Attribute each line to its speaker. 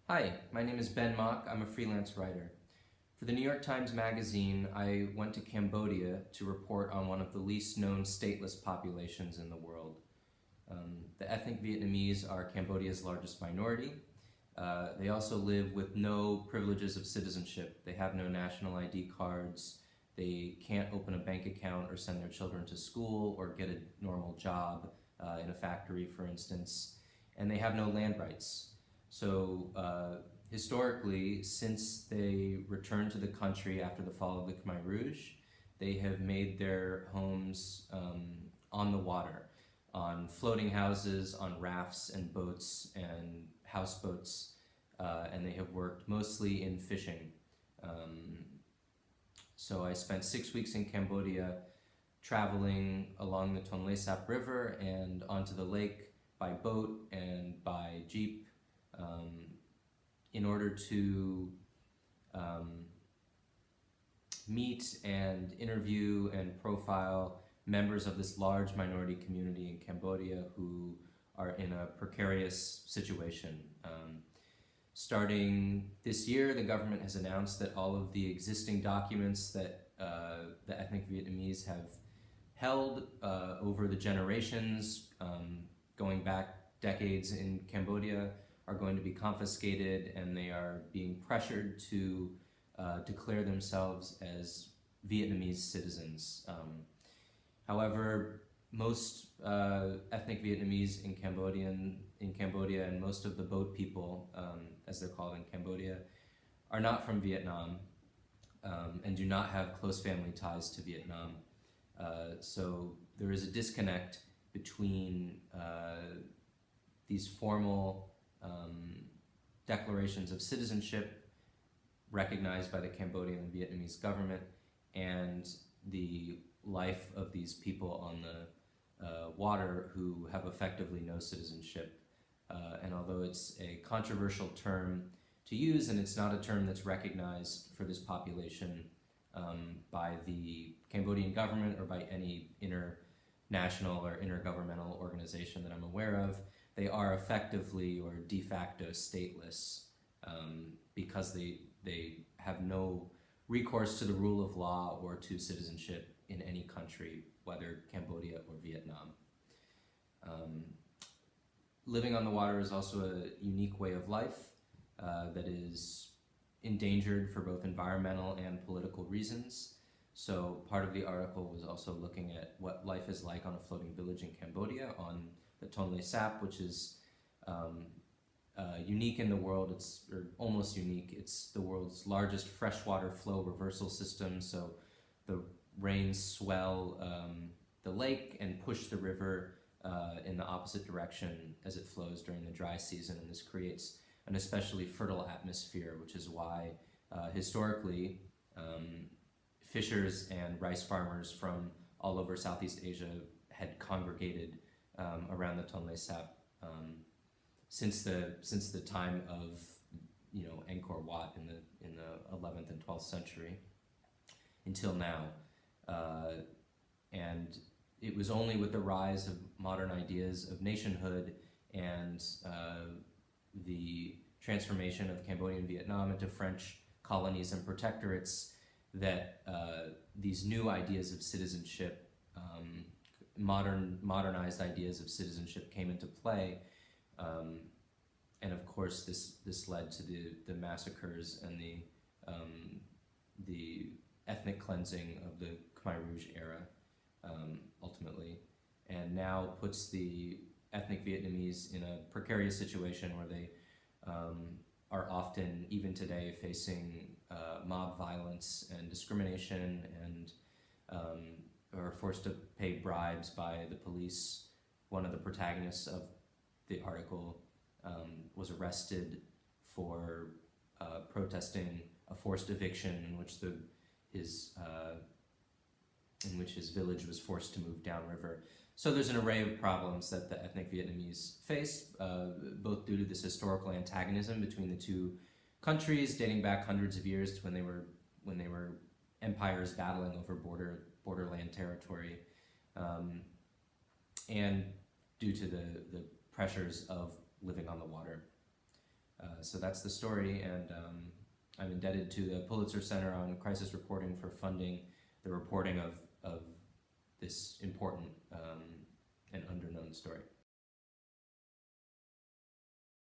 Speaker 1: Hi, my name is Ben Mauk. I'm a freelance writer. For the New York Times Magazine, I went to Cambodia to report on one of the least known stateless populations in the world. The ethnic Vietnamese are Cambodia's largest minority. They also live with no privileges of citizenship. They have no national ID cards. They can't open a bank account or send their children to school or get a normal job in a factory, for instance. And they have no land rights. So historically, since they returned to the country after the fall of the Khmer Rouge, they have made their homes on the water, on floating houses, on rafts and boats and houseboats, and they have worked mostly in fishing. So I spent 6 weeks in Cambodia traveling along the Tonle Sap River and onto the lake by boat and by jeep in order to meet and interview and profile members of this large minority community in Cambodia who are in a precarious situation. Starting this year, the government has announced that all of the existing documents that the ethnic Vietnamese have held over the generations, going back decades in Cambodia, are going to be confiscated, and they are being pressured to declare themselves as Vietnamese citizens. However, most ethnic Vietnamese in Cambodia and most of the boat people, as they're called in Cambodia, are not from Vietnam and do not have close family ties to Vietnam. So there is a disconnect between these formal declarations of citizenship recognized by the Cambodian and Vietnamese government and the life of these people on the water who have effectively no citizenship. And although it's a controversial term to use, and it's not a term that's recognized for this population by the Cambodian government or by any international or intergovernmental organization that I'm aware of, they are effectively or de facto stateless because they have no recourse to the rule of law or to citizenship in any country, whether Cambodia or Vietnam. Living on the water is also a unique way of life that is endangered for both environmental and political reasons. So part of the article was also looking at what life is like on a floating village in Cambodia on the Tonle Sap, which is unique in the world. Or almost unique. It's the world's largest freshwater flow reversal system. So the rains swell the lake and push the river in the opposite direction as it flows during the dry season, and this creates an especially fertile atmosphere, which is why historically fishers and rice farmers from all over Southeast Asia had congregated around the Tonle Sap since the time of Angkor Wat in the 11th and 12th century until now, and it was only with the rise of modern ideas of nationhood and the transformation of Cambodia and Vietnam into French colonies and protectorates that these new ideas of citizenship, modernized ideas of citizenship came into play, and of course this led to the massacres and the ethnic cleansing of the Khmer Rouge era, ultimately, and now puts the ethnic Vietnamese in a precarious situation where they are often, even today, facing mob violence and discrimination, and are forced to pay bribes by the police. One of the protagonists of the article was arrested for protesting a forced eviction in which his village was forced to move downriver. So there's an array of problems that the ethnic Vietnamese face, both due to this historical antagonism between the two countries, dating back hundreds of years to when they were empires battling over borderland territory, and due to the pressures of living on the water. So that's the story, and I'm indebted to the Pulitzer Center on Crisis Reporting for funding the reporting of this important and underknown story.